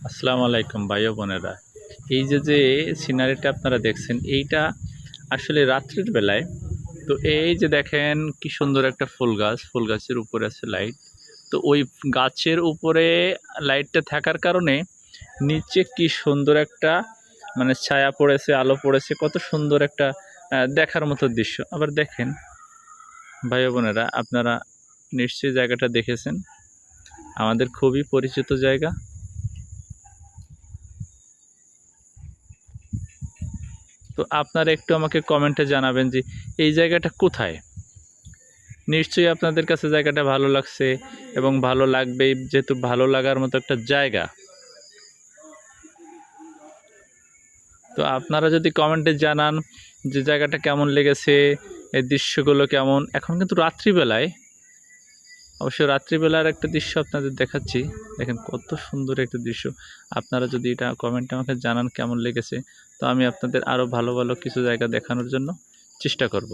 আসসালামু আলাইকুম ভাই ও বোনেরা। এই যে সিনারিটা আপনারা দেখছেন, এইটা আসলে রাত্রির বেলায়। তো এই যে দেখেন কি সুন্দর একটা ফুল গাছ, ফুল গাছের উপরে আছে লাইট। তো ওই গাছের উপরে লাইটটা থাকার কারণে নিচে কি সুন্দর একটা মানে ছায়া পড়েছে, আলো পড়েছে, কত সুন্দর একটা দেখার মতো দৃশ্য। আবার দেখেন ভাই ও বোনেরা, আপনারা নিশ্চয়ই জায়গাটা দেখেছেন, আমাদের খুবই পরিচিত জায়গা। তো আপনারা একটু আমাকে কমেন্টে জানাবেন যে এই জায়গাটা কোথায়। নিশ্চয়ই আপনাদের কাছে জায়গাটা ভালো লাগছে এবং ভালো লাগবেই, যেহেতু ভালো লাগার মতো একটা জায়গা। তো আপনারা যদি কমেন্টে জানান যে জায়গাটা কেমন লেগেছে, এই দৃশ্যগুলো কেমন। এখন কিন্তু রাত্রিবেলায়, অবশ্য রাত্রিবেলার একটা দৃশ্য আপনাদের দেখাচ্ছি। দেখেন কত সুন্দর একটা দৃশ্য। আপনারা যদি এটা কমেন্টে আমাকে জানান কেমন লেগেছে, তো আমি আপনাদের আরও ভালো ভালো কিছু জায়গা দেখানোর জন্য চেষ্টা করব।